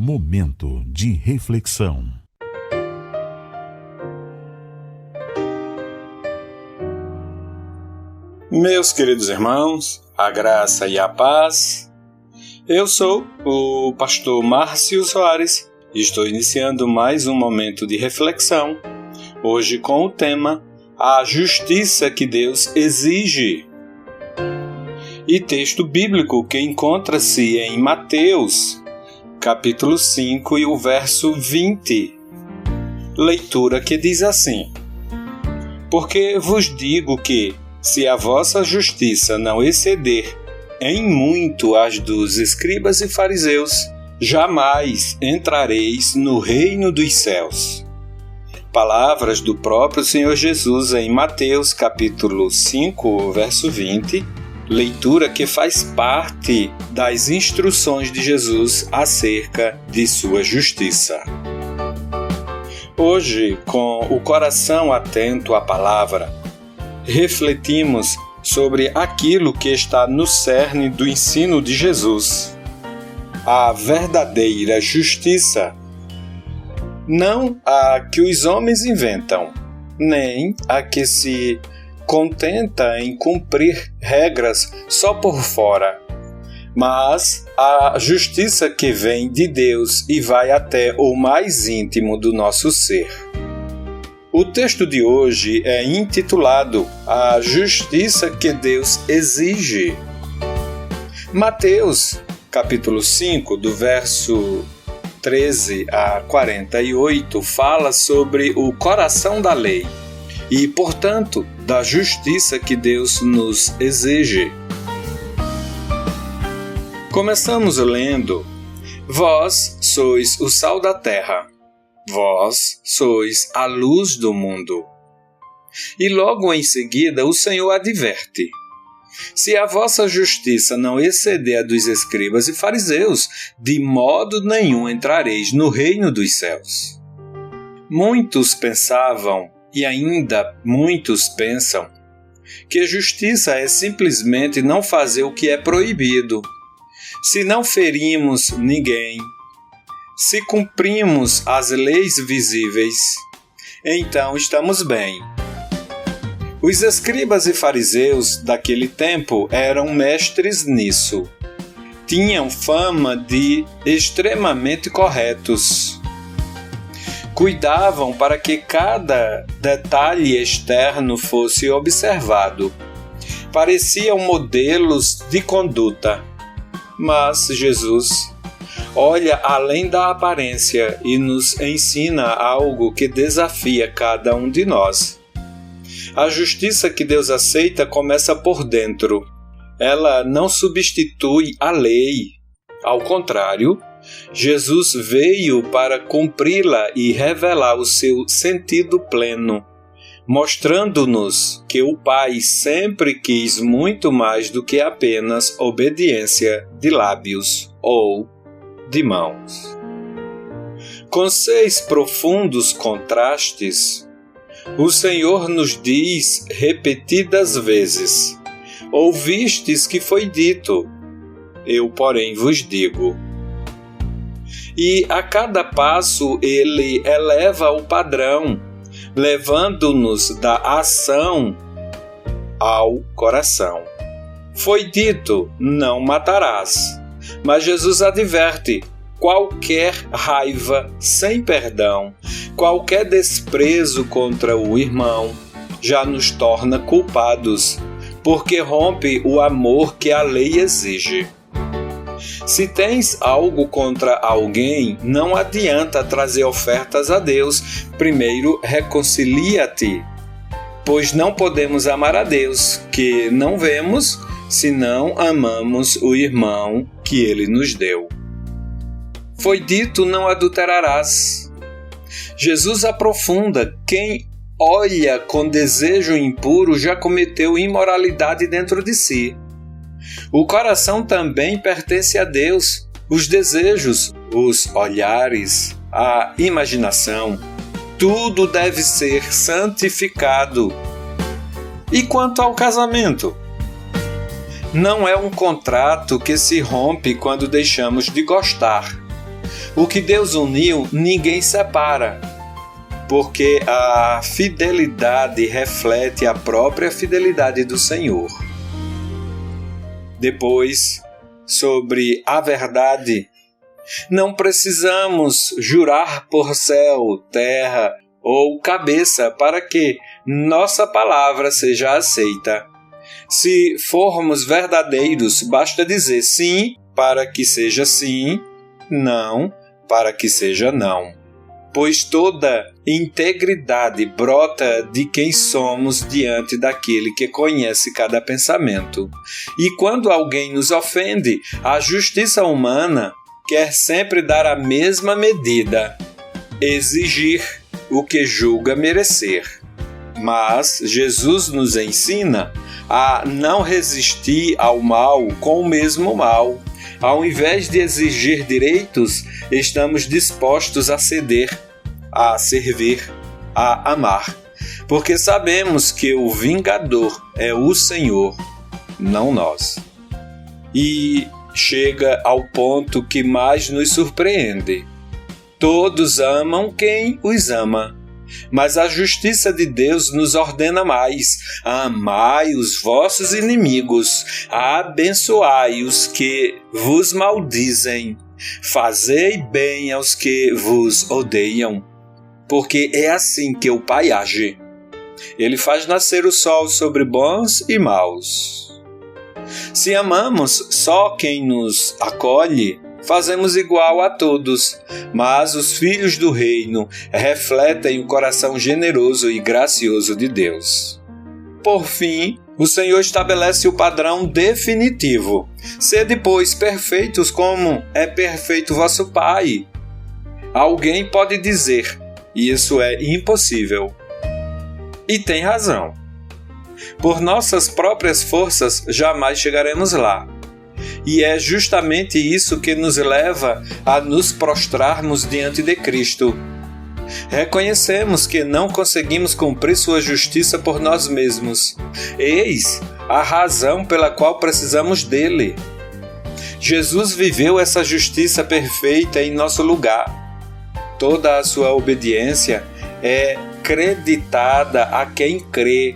Momento de reflexão. Meus queridos irmãos, a graça e a paz. Eu sou o pastor Márcio Soares e estou iniciando mais um momento de reflexão, hoje com o tema A Justiça que Deus Exige. E texto bíblico que encontra-se em Mateus, capítulo 5 e o verso 20. Leitura que diz assim: Porque vos digo que, se a vossa justiça não exceder em muito as dos escribas e fariseus, jamais entrareis no reino dos céus. Palavras do próprio Senhor Jesus em Mateus capítulo 5, verso 20, leitura que faz parte das instruções de Jesus acerca de sua justiça. Hoje, com o coração atento à palavra, refletimos sobre aquilo que está no cerne do ensino de Jesus, a verdadeira justiça, não a que os homens inventam, nem a que se contenta em cumprir regras só por fora, mas a justiça que vem de Deus e vai até o mais íntimo do nosso ser. O texto de hoje é intitulado A Justiça que Deus Exige. Mateus, capítulo 5, do verso 13 a 48, fala sobre o coração da lei e, portanto, da justiça que Deus nos exige. Começamos lendo: Vós sois o sal da terra. Vós sois a luz do mundo. E logo em seguida o Senhor adverte: Se a vossa justiça não exceder a dos escribas e fariseus, de modo nenhum entrareis no reino dos céus. Muitos pensavam, e ainda muitos pensam, que justiça é simplesmente não fazer o que é proibido. Se não ferimos ninguém, se cumprimos as leis visíveis, então estamos bem. Os escribas e fariseus daquele tempo eram mestres nisso. Tinham fama de extremamente corretos. Cuidavam para que cada detalhe externo fosse observado. Pareciam modelos de conduta. Mas Jesus olha além da aparência e nos ensina algo que desafia cada um de nós. A justiça que Deus aceita começa por dentro. Ela não substitui a lei. Ao contrário, Jesus veio para cumpri-la e revelar o seu sentido pleno, mostrando-nos que o Pai sempre quis muito mais do que apenas obediência de lábios ou de mãos. Com 6 profundos contrastes, o Senhor nos diz repetidas vezes: Ouvistes que foi dito, eu, porém, vos digo. E a cada passo ele eleva o padrão, levando-nos da ação ao coração. Foi dito, não matarás. Mas Jesus adverte: qualquer raiva sem perdão, qualquer desprezo contra o irmão, já nos torna culpados, porque rompe o amor que a lei exige. Se tens algo contra alguém, não adianta trazer ofertas a Deus. Primeiro, reconcilia-te, pois não podemos amar a Deus, que não vemos, se não amamos o irmão que Ele nos deu. Foi dito, não adulterarás. Jesus aprofunda: quem olha com desejo impuro já cometeu imoralidade dentro de si. O coração também pertence a Deus. Os desejos, os olhares, a imaginação, tudo deve ser santificado. E quanto ao casamento? Não é um contrato que se rompe quando deixamos de gostar. O que Deus uniu, ninguém separa, porque a fidelidade reflete a própria fidelidade do Senhor. Depois, sobre a verdade, não precisamos jurar por céu, terra ou cabeça para que nossa palavra seja aceita. Se formos verdadeiros, basta dizer sim para que seja sim, não para que seja não. Pois toda integridade brota de quem somos diante daquele que conhece cada pensamento. E quando alguém nos ofende, a justiça humana quer sempre dar a mesma medida, exigir o que julga merecer. Mas Jesus nos ensina a não resistir ao mal com o mesmo mal. Ao invés de exigir direitos, estamos dispostos a ceder, a servir, a amar, porque sabemos que o vingador é o Senhor, não nós. E chega ao ponto que mais nos surpreende. Todos amam quem os ama, mas a justiça de Deus nos ordena mais: amai os vossos inimigos, abençoai os que vos maldizem, fazei bem aos que vos odeiam, porque é assim que o Pai age. Ele faz nascer o sol sobre bons e maus. Se amamos só quem nos acolhe, fazemos igual a todos, mas os filhos do reino refletem o coração generoso e gracioso de Deus. Por fim, o Senhor estabelece o padrão definitivo: sede, pois, perfeitos como é perfeito vosso Pai. Alguém pode dizer: isso é impossível. E tem razão. Por nossas próprias forças, jamais chegaremos lá. E é justamente isso que nos leva a nos prostrarmos diante de Cristo. Reconhecemos que não conseguimos cumprir sua justiça por nós mesmos. Eis a razão pela qual precisamos dele. Jesus viveu essa justiça perfeita em nosso lugar. Toda a sua obediência é creditada a quem crê.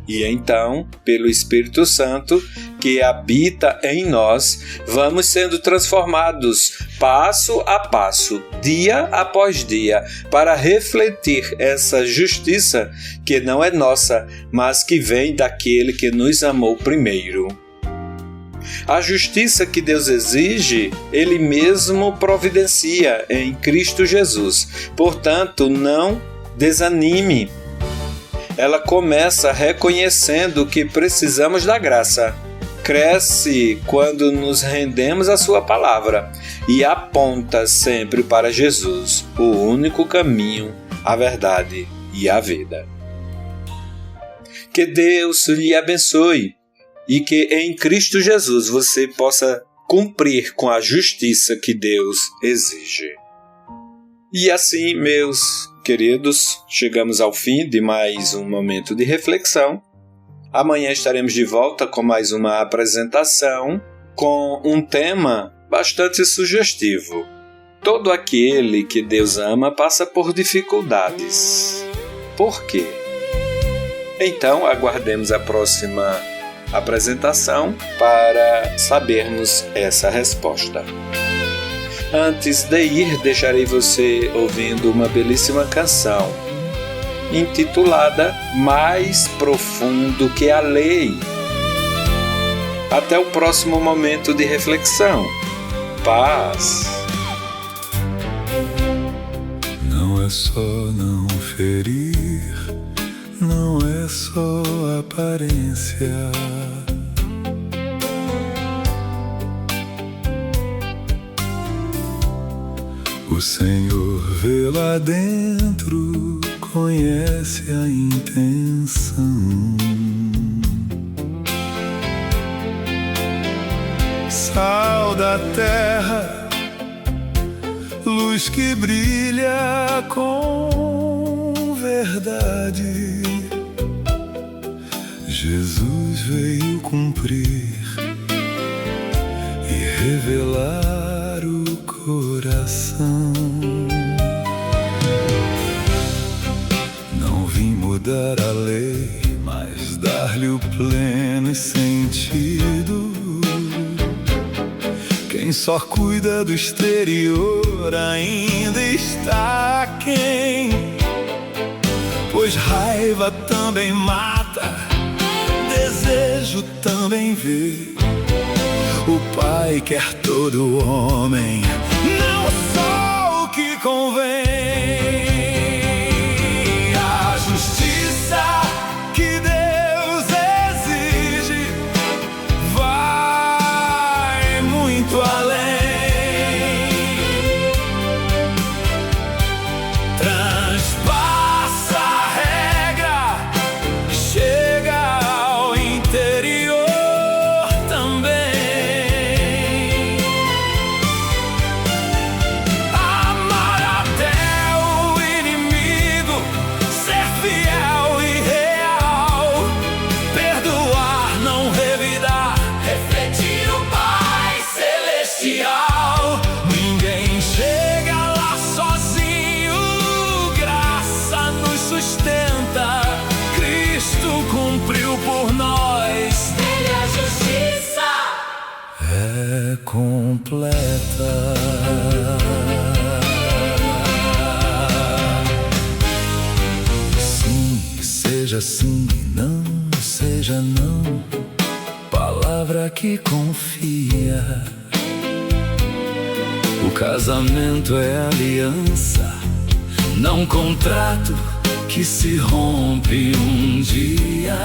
E então, pelo Espírito Santo, que habita em nós, vamos sendo transformados passo a passo, dia após dia, para refletir essa justiça que não é nossa, mas que vem daquele que nos amou primeiro. A justiça que Deus exige, Ele mesmo providencia em Cristo Jesus. Portanto, não desanime. Ela começa reconhecendo que precisamos da graça. Cresce quando nos rendemos à sua palavra e aponta sempre para Jesus, o único caminho, a verdade e a vida. Que Deus lhe abençoe e que em Cristo Jesus você possa cumprir com a justiça que Deus exige. E assim, meus queridos, chegamos ao fim de mais um momento de reflexão. Amanhã estaremos de volta com mais uma apresentação com um tema bastante sugestivo. Todo aquele que Deus ama passa por dificuldades. Por quê? Então, aguardemos a próxima apresentação para sabermos essa resposta. Antes de ir, deixarei você ouvindo uma belíssima canção, intitulada Mais Profundo que a Lei. Até o próximo momento de reflexão. Paz. Não é só não ferir, não é só aparência. O Senhor vê lá dentro, conhece a intenção. Sal da terra, luz que brilha com verdade. Jesus veio cumprir e revelar o coração. coração. Não vim mudar a lei, mas dar-lhe o pleno sentido. Quem só cuida do exterior ainda está aquém, pois raiva também mata, desejo também vê. O Pai quer todo homem, não só o que convém. A justiça que Deus exige vai muito além, transpassa a regra, chega ao interior também. Amar até o inimigo, ser fiel e real, perdoar, não revidar, refletir o Pai Celestial. Ninguém chega lá sozinho, graça nos sustenta. Cristo cumpriu por nós, nele a justiça é completa. Sim, seja sim, não seja não. Palavra que confia. O casamento é aliança, não contrato que se rompe um dia.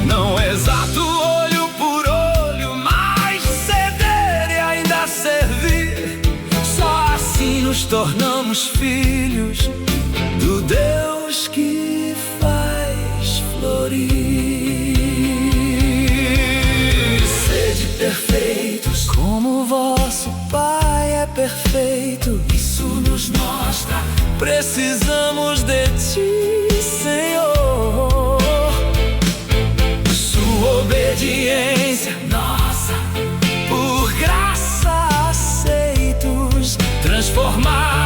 Não exato olho por olho, mas ceder e ainda servir. Só assim nos tornamos filhos do Deus que faz florir. Sede perfeitos como vosso Pai é perfeito. Isso nos mostra, precisamos de Ti, Senhor. Sua obediência, nossa, por graça aceitos, transformar